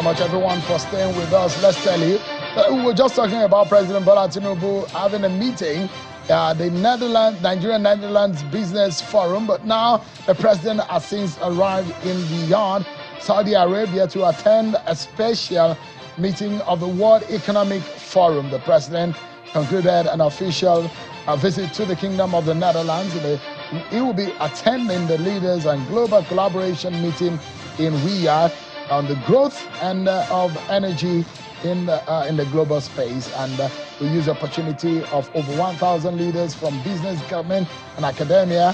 much, everyone, for staying with us. Let's tell you, we were just talking about President Bola Tinubu having a meeting, the Nigeria-Netherlands Business Forum, but now the president has since arrived in Riyadh, Saudi Arabia, to attend a special meeting of the World Economic Forum. The president concluded an official visit to the Kingdom of the Netherlands. He will be attending the Leaders and Global Collaboration meeting in Riyadh on the growth and of energy in the global space, and we use the opportunity of over 1,000 leaders from business, government, and academia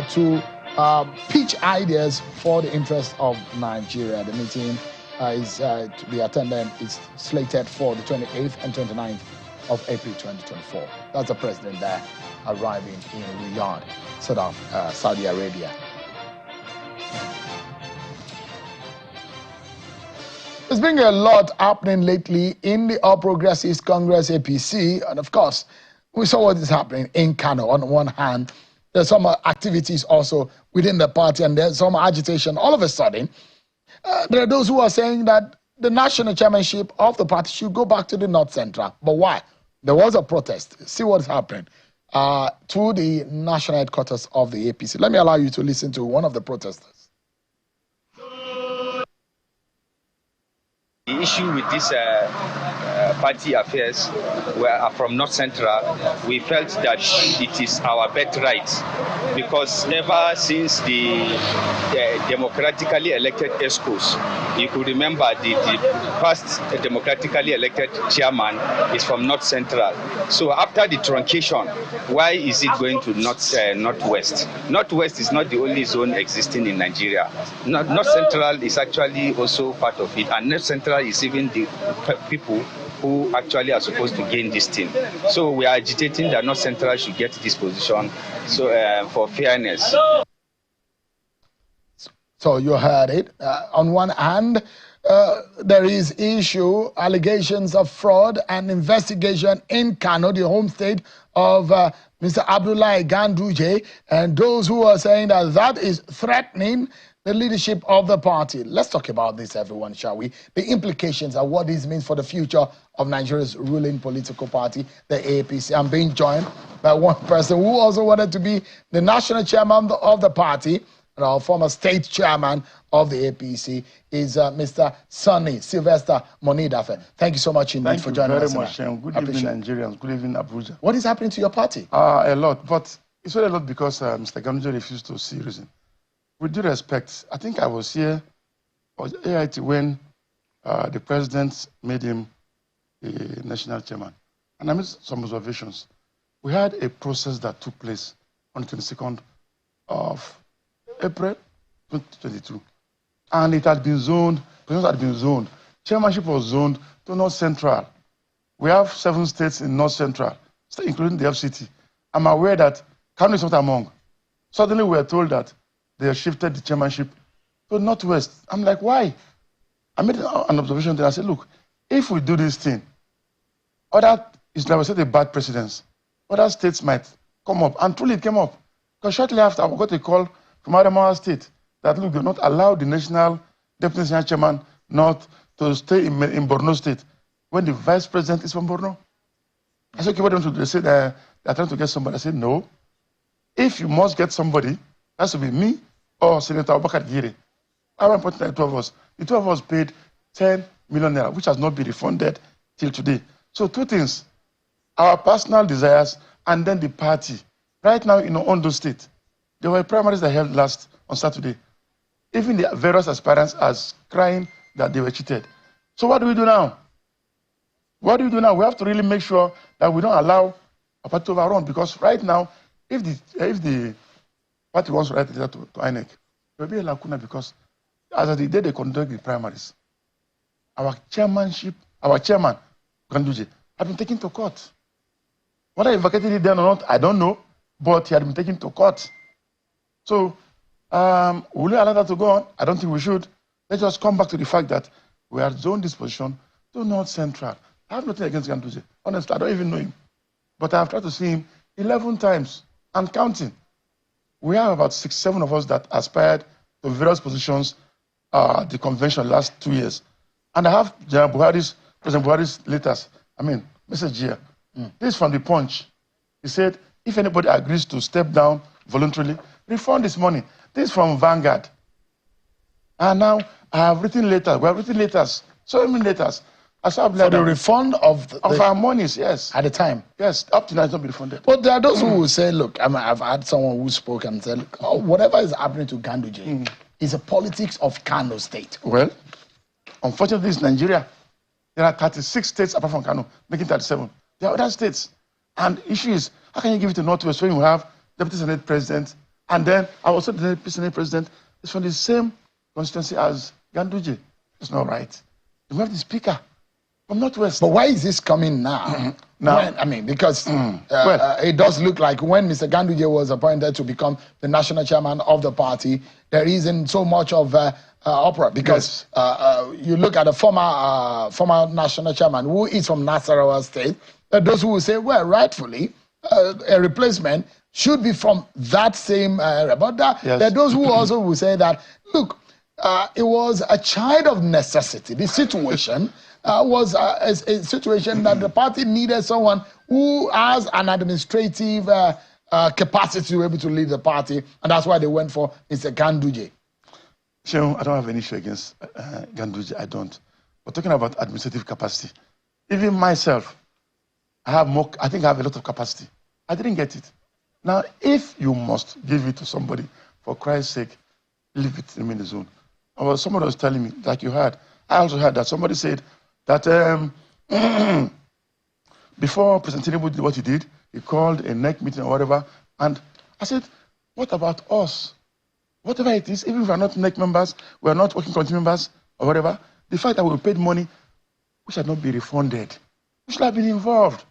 to pitch ideas for the interest of Nigeria. The meeting is to be attended. It's slated for the 28th and 29th of April 2024. That's the president there arriving in Riyadh, Saudi Arabia. There's been a lot happening lately in the All Progressives Congress, APC, and of course, we saw what is happening in Kano. On one hand, there's some activities also within the party, and there's some agitation. All of a sudden, there are those who are saying that the national chairmanship of the party should go back to the North Central. But why? There was a protest. See what's happening to the national headquarters of the APC. Let me allow you to listen to one of the protesters. The issue with this party affairs were from North Central. We felt that it is our birthright, because ever since the democratically elected ESCOs, you could remember the first democratically elected chairman is from North Central. So after the truncation, why is it going to Northwest? Northwest is not the only zone existing in Nigeria. North Central is actually also part of it, and North Central is even the people who actually are supposed to gain this thing. So we are agitating that North Central should get this position for fairness. So you heard it. On one hand, there is allegations of fraud and investigation in Kano, the home state of Mr. Abdullahi Ganduje, and those who are saying that that is threatening the leadership of the party. Let's talk about this, everyone, shall we? The implications and what this means for the future of Nigeria's ruling political party, the APC. I'm being joined by one person who also wanted to be the national chairman of the party, and our former state chairman of the APC is Mr. Sonnie Sylvester Moniedafe. Thank you so much indeed for joining us. Thank you very much. Good evening, Nigerians. Good evening, Abuja. What is happening to your party? A lot, but it's not a lot because Mr. Ganduje refused to see reason. With due respect, I think I was here on AIT when the president made him the national chairman. And I made some observations. We had a process that took place on the 22nd of April 2022. And it had been zoned, chairmanship was zoned to North Central. We have 7 states in North Central, including the FCT. I'm aware that Kano is not among. Suddenly we were told that they have shifted the chairmanship to Northwest. I'm like, why? I made an observation there. I said, look, if we do this thing, it's like I said, a bad precedence. Other states might come up, and truly it came up. Because shortly after, I got a call from Adamawa State that, look, do not allow the national deputy national chairman not to stay in Borno State when the vice president is from Borno. I said, okay, what do you want to do? They said they're trying to get somebody. I said, no. If you must get somebody, it has to be me or Senator Abubakar Gire. How important are the 2 of us? The 2 of us paid 10 million naira, which has not been refunded till today. So 2 things, our personal desires and then the party. Right now in Ondo State, there were primaries that held last on Saturday. Even the various aspirants are crying that they were cheated. So what do we do now? What do we do now? We have to really make sure that we don't allow a party to overrun, because right now, if the party wants to write a letter to INEC, there will be a lacuna, because as of the day they conduct the primaries, our chairman, Ganduje, had been taken to court. Whether he vacated it then or not, I don't know, but he had been taken to court. So, will we allow that to go on? I don't think we should. Let's just come back to the fact that we are zoned this position to North Central. I have nothing against Ganduje. Honestly, I don't even know him. But I have tried to see him 11 times and counting. We have about 6, 7 of us that aspired to various positions at the convention last 2 years. And I have President Buhari's letters, message here. This is from the Punch. He said, if anybody agrees to step down voluntarily, refund this money. This is from Vanguard. And now I have written letters. We have written letters, so many letters. For the refund of our monies, yes. At the time? Yes, up to now it's not be refunded. But there are those who will say, look, I've had someone who spoke and said, look, whatever is happening to Ganduje is a politics of Kano State. Well, unfortunately, it's Nigeria. There are 36 states apart from Kano, making 37. There are other states. And the issue is, how can you give it to Northwest when you have Deputy Senate President, and then also the Deputy Senate President is from the same constituency as Ganduje? It's not right. You have the Speaker from Northwest. But why is this coming now? Because it does look like when Mr. Ganduje was appointed to become the national chairman of the party, there isn't so much of uproar. Because you look at the former national chairman who is from Nasarawa State, those who will say, well, rightfully, a replacement should be from that same area. But there are those who also will say that, look, it was a child of necessity. The situation was a situation that the party needed someone who has an administrative capacity to be able to lead the party, and that's why they went for Mr. Ganduje. Sure, I don't have any issue against Ganduje, I don't. But talking about administrative capacity, even myself, I think I have a lot of capacity. I didn't get it. Now, if you must give it to somebody, for Christ's sake, leave it in the zone. Somebody was telling me, like you heard, I also heard that somebody said that before President Tinubu did what he did, he called a NEC meeting or whatever, and I said, what about us? Whatever it is, even if we are not NEC members, we are not working committee members or whatever, the fact that we paid money, we should not be refunded. We should have been involved.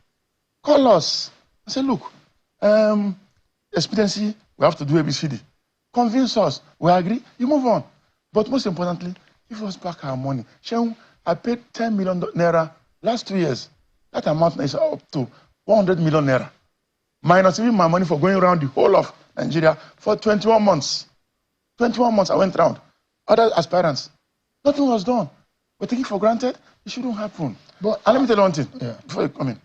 Call us. I said, look, expediency, we have to do ABCD. Convince us. We agree. You move on. But most importantly, give us back our money. Sheung, I paid 10 million naira last 2 years. That amount is up to 100 million naira. Minus even my money for going around the whole of Nigeria for 21 months. 21 months I went around. Other aspirants. Nothing was done. We're taking for granted. It shouldn't happen. And let me tell you one thing before you come in.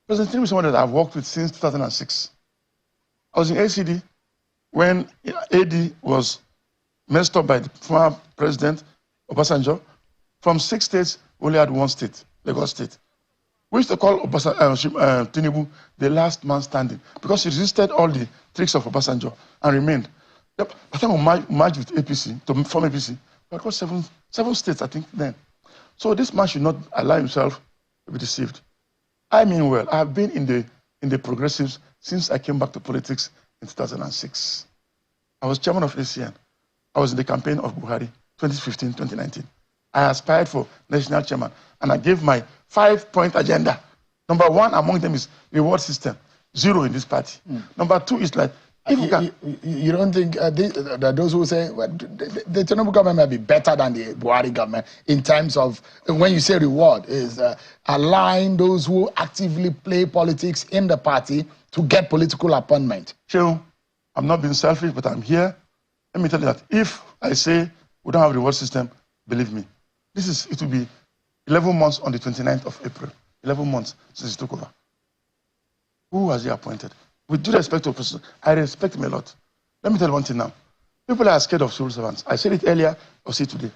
President Tinubu is someone that I've worked with since 2006. I was in ACD when AD was messed up by the former president, Obasanjo. From 6 states, we only had 1 state, Lagos State. We used to call Tinubu the last man standing because he resisted all the tricks of Obasanjo and remained. By the time we merged with APC, to form APC, we got 7 states, I think, then. So this man should not allow himself to be deceived. I mean well, I have been in the progressives since I came back to politics in 2006. I was chairman of ACN. I was in the campaign of Buhari, 2015, 2019. I aspired for national chairman, and I gave my 5-point agenda. Number 1 among them is reward system, 0 in this party. Number 2 is like, you don't think that those who say well, the Tinubu government may be better than the Buhari government in terms of, when you say reward, is align those who actively play politics in the party to get political appointment? Sure, I'm not being selfish, but I'm here. Let me tell you that if I say we don't have a reward system, believe me, it will be 11 months on the 29th of April. 11 months since he took over. Who has he appointed? With due respect to a person, I respect him a lot. Let me tell you one thing now. People are scared of civil servants. I said it earlier, I'll say it today.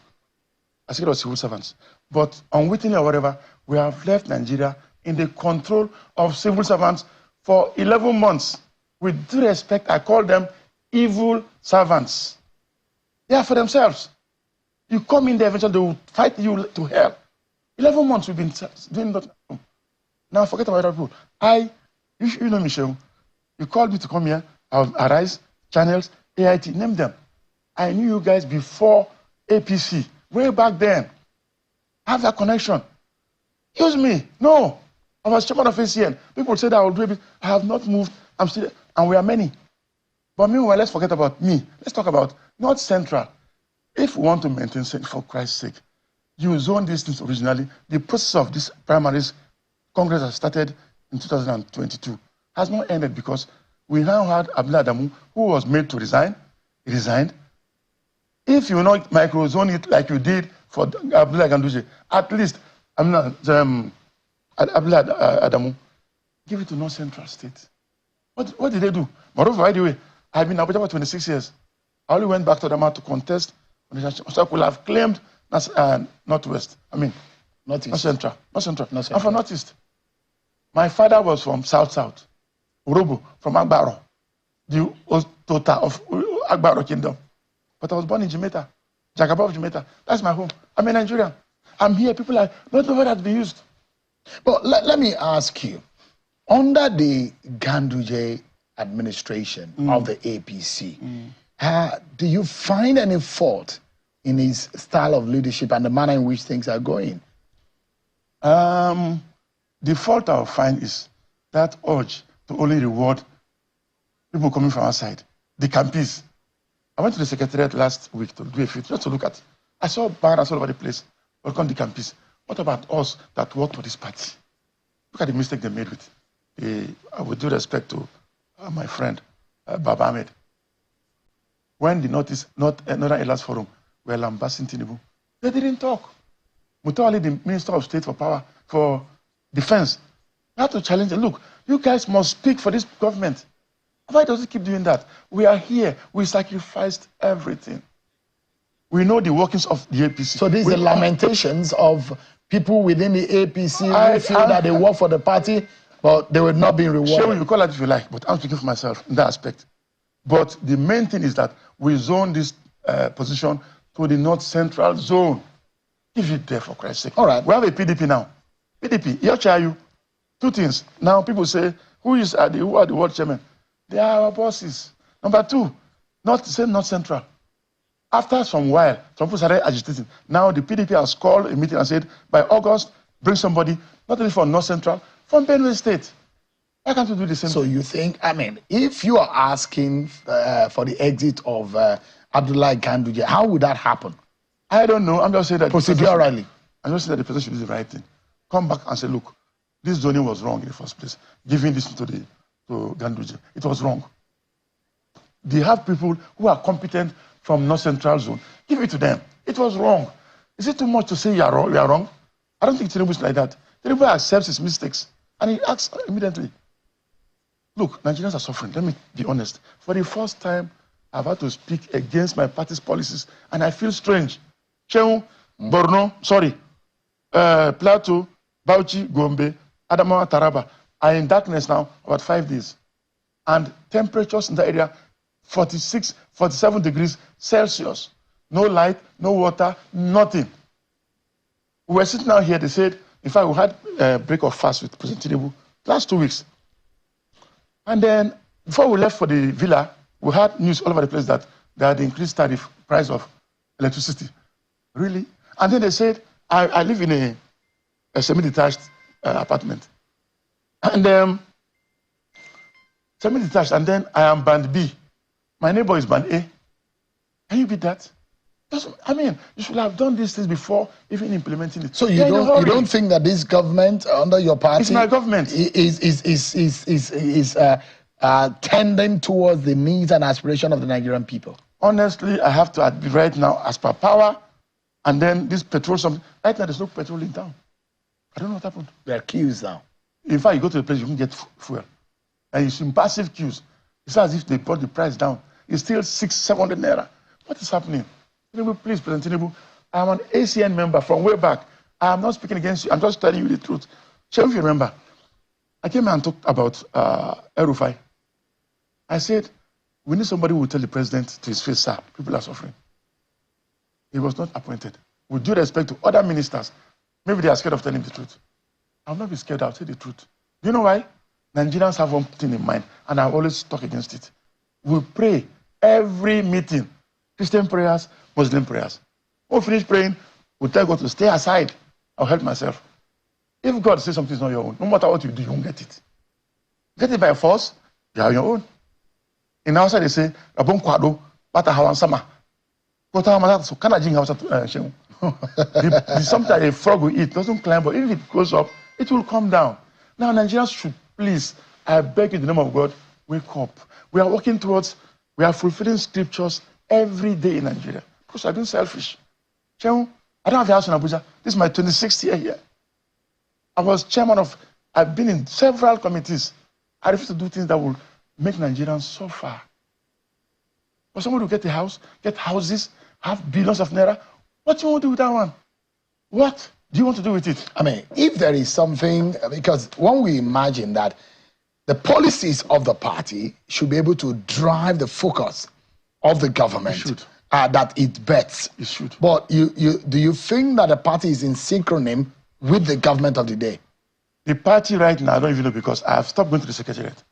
I'm scared of civil servants. But unwittingly or whatever, we have left Nigeria in the control of civil servants for 11 months. With due respect, I call them evil servants. They are for themselves. You come in there, eventually they will fight you to hell. 11 months we've been doing that. Now forget about other people. You know Michelle. You called me to come here. I'll Arise, Channels, AIT, name them. I knew you guys before APC, way back then. I have that connection. Use me. No. I was chairman of ACN. People said I will do it. I have not moved. I'm still there. And we are many. But meanwhile, let's forget about me. Let's talk about North Central. If we want to maintain, for Christ's sake, you zone these things originally. The process of these primaries, Congress has started in 2022. Has not ended because we now had Abdullah Adamu, who was made to resign. He resigned. If you not microzone it like you did for Abdullah Ganduje. At least, I'm not, Abdullah Adamu, give it to North Central State. What did they do? Moreover, by the way, I've been in Abuja for 26 years. I only went back to Adama to contest. So I could have claimed Northwest. I mean, Northeast. Not Central. Not Central. Not Central. I'm from Northeast. My father was from South. Urobo, from Agbaro. The Tota of Agbaro Kingdom. But I was born in Jamaica. Jagaba of Jamaica. That's my home. I'm a Nigerian. I'm here. People are not know how that be used. But let me ask you, under the Ganduje administration of the APC, do you find any fault in his style of leadership and the manner in which things are going? The fault I'll find is that urge to only reward people coming from outside, the campees. I went to the secretariat last week to do a few, just to look at. I saw banners all over the place. Welcome the campees. What about us that work for this party? Look at the mistake they made with. With due respect to my friend Baba Ahmed. When the Northern Elders Forum were lambasting Tinubu, they didn't talk. Mutawali, the Minister of State for Defense, had to challenge it. Look, you guys must speak for this government. Why does it keep doing that? We are here. We sacrificed everything. We know the workings of the APC. So these are lamentations of people within the APC who feel that they work for the party, but they will not be rewarded. Sure, you call it if you like, but I'm speaking for myself in that aspect. But the main thing is that we zone this position to the North Central zone. Give it there, for Christ's sake. All right. We have a PDP now. PDP, here are you. Two things. Now people say, who are the world chairman? They are our bosses. Number two, North Central. After some while, some people started agitating. Now the PDP has called a meeting and said, by August, bring somebody, not only from North Central, from Benue State. Why can't we do the same thing? So you think, I mean, if you are asking for the exit of Abdullah Ganduje, how would that happen? I don't know. I'm just saying that procedurally. I'm just saying that the president should do the right thing. Come back and say, look, this zoning was wrong in the first place. Giving this to Ganduje, it was wrong. They have people who are competent from North Central Zone. Give it to them. It was wrong. Is it too much to say you are wrong? I don't think Tinubu is like that. Tinubu accepts his mistakes and he acts immediately. Look, Nigerians are suffering. Let me be honest. For the first time, I've had to speak against my party's policies and I feel strange. Cheung, Borno, Plateau, Bauchi, Gombe, Adamawa, Taraba are in darkness now about 5 days. And temperatures in the area, 46, 47 degrees Celsius. No light, no water, nothing. We were sitting out here, they said, in fact, we had a break of fast with President Tinubu last 2 weeks. And then, before we left for the villa, we had news all over the place that they had increased tariff price of electricity. Really? And then they said, I live in a semi-detached apartment. And semi-detached, and then I am band B. My neighbor is band A. Can you beat that? I mean, you should have done these things before even implementing it. So you don't think that this government under your party, it's my government, is tending towards the needs and aspirations of the Nigerian people? Honestly, I have to admit right now, as per power, and then this petrol, right now there's no petrol in town. I don't know what happened. There are queues now. In fact, you go to the place, you can get fuel. And it's in massive queues. It's as if they brought the price down. It's still 600-700 naira. What is happening? Tinubu, please, President Tinubu, I'm an ACN member from way back. I am not speaking against you. I'm just telling you the truth. So if you remember, I came here and talked about El-Rufai. I said, we need somebody who will tell the president to his face, sir, people are suffering. He was not appointed. With due respect to other ministers, maybe they are scared of telling the truth. I'll not be scared, I'll tell the truth. Do you know why? Nigerians have one thing in mind, and I always talk against it. We pray every meeting, Christian prayers, Muslim prayers. When we finish praying, we tell God to stay aside. I'll help myself. If God says something is not your own, no matter what you do, you won't get it. Get it by force, you are your own. In Hausa, they say, Rabon Kwado, Bata Hawan Sama. So sometimes a frog will eat, doesn't climb, but if it goes up, it will come down. Now, Nigerians should please, I beg you in the name of God, wake up. We are working towards, we are fulfilling scriptures every day in Nigeria. Because I've been selfish. I don't have a house in Abuja. This is my 26th year here. I was chairman of, I've been in several committees. I refuse to do things that will make Nigerians suffer. For somebody to get a house, get houses, have billions of naira, what do you want to do with that one? What do you want to do with it? I mean, if there is something, because when we imagine that the policies of the party should be able to drive the focus of the government, that it bets. It should. But do you think that the party is in synchronym with the government of the day? The party right now, I don't even know because I have stopped going to the secretariat.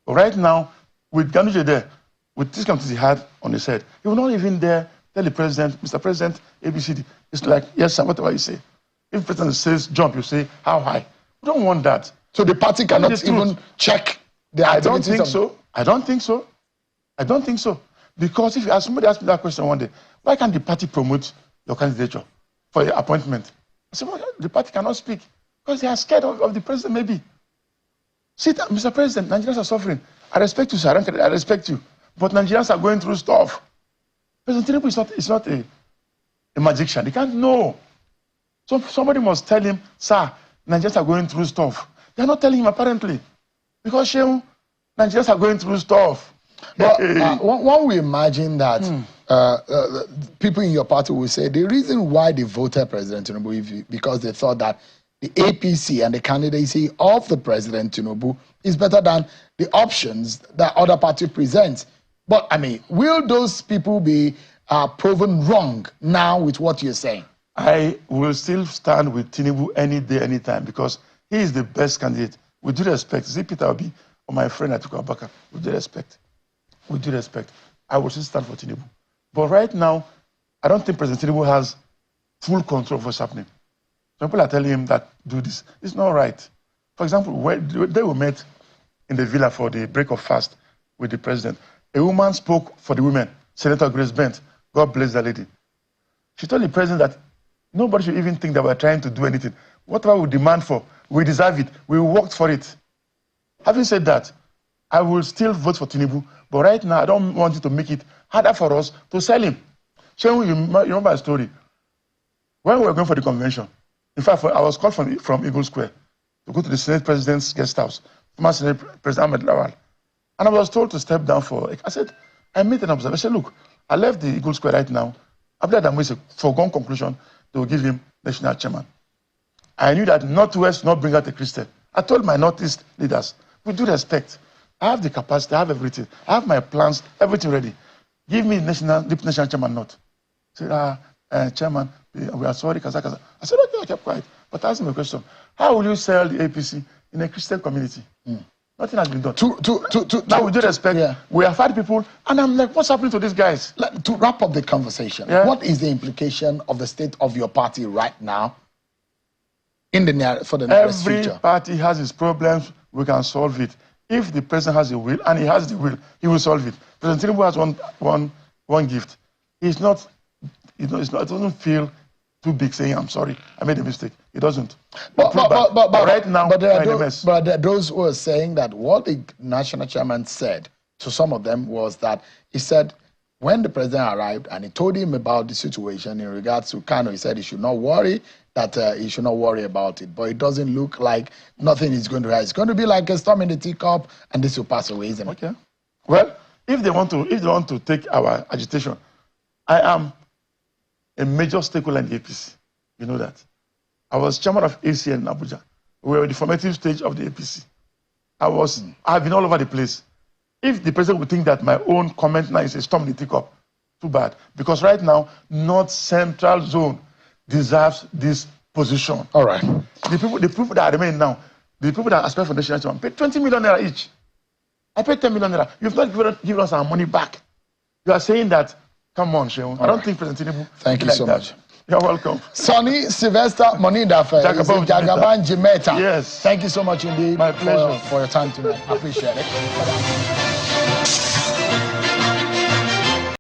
But right now, with Ganduje there, with this committee he had on his head, he will not even dare tell the president, Mr. President, ABCD. It's like, yes, sir, whatever you say. If the president says jump, you say, how high? We don't want that. So the party cannot even check the activities? I don't think so. I don't think so. I don't think so. Because if somebody asked me that question one day, why can't the party promote your candidature for your appointment? I said, well, the party cannot speak because they are scared of the president, maybe. See, Mr. President, Nigerians are suffering. I respect you, sir. I respect you. But Nigerians are going through stuff. President Tinubu is not a magician. They can't know. So somebody must tell him, sir, Nigerians are going through stuff. They're not telling him, apparently. Because Nigerians are going through stuff. But when we imagine that people in your party will say the reason why they voted President Tinubu because they thought that the APC and the candidacy of the President Tinubu is better than the options that other party presents. But I mean, will those people be proven wrong now with what you're saying? I will still stand with Tinubu any day, any time, because he is the best candidate. With due respect, see Peter Obi or my friend Atiku Abubakar, with due respect. With due respect, I will still stand for Tinubu. But right now, I don't think President Tinubu has full control of what's happening. Some people are telling him that do this. It's not right. For example, when they were met in the villa for the break of fast with the president, a woman spoke for the women, Senator Grace Bent. God bless that lady. She told the president that nobody should even think that we're trying to do anything. Whatever we demand for, we deserve it. We worked for it. Having said that, I will still vote for Tinubu, but right now I don't want you to make it harder for us to sell him. Shehu, you remember a story. When we were going for the convention, in fact, I was called from Eagle Square to go to the Senate President's guest house, former Senate President Ahmed Lawal. And I was told to step down I said, I made an observation. I said, look, I left the Eagle Square right now. After that, with a foregone conclusion, they will give him national chairman. I knew that Northwest will not bring out a Christian. I told my Northeast leaders, with due respect, I have the capacity, I have everything. I have my plans, everything ready. Give me deep national chairman not. I said, chairman, we are sorry, kaza, kaza. I said, okay, I kept quiet. But I asked him a question. How will you sell the APC in a Christian community? Nothing has been done. Now, with due respect, we have had people, and I'm like, what's happening to these guys? To wrap up the conversation, what is the implication of the state of your party right now for the nearest future? Every party has its problems. We can solve it. If the president has a will, and he has the will, he will solve it. President Tinubu has one gift. It doesn't feel too big saying, I'm sorry, I made a mistake. It doesn't. But right now, there are those who are saying that what the national chairman said to some of them was that he said when the president arrived and he told him about the situation in regards to Kano, he said he should not worry, he should not worry about it. But it doesn't look like nothing is going to rise. It's going to be like a storm in the teacup, and this will pass away, isn't it? Okay. Well, if they want to take our agitation, I am a major stakeholder in the APC. You know that. I was chairman of ACN in Abuja. We were in the formative stage of the APC. I have been all over the place. If the president would think that my own comment now is a storm in the teacup, too bad. Because right now, North Central Zone deserves this position. All right. The people that remain now, the people that aspire for national chairman, pay 20 million naira each. I paid 10 million naira. You've not given us our money back. You are saying that, come on, Shehu. I don't think President Tinubu. Thank you so much. You're welcome. Sonnie Sylvester Moniedafe, Jagaban Jimeta. Yes. Thank you so much indeed. My pleasure. For your time tonight. I appreciate it.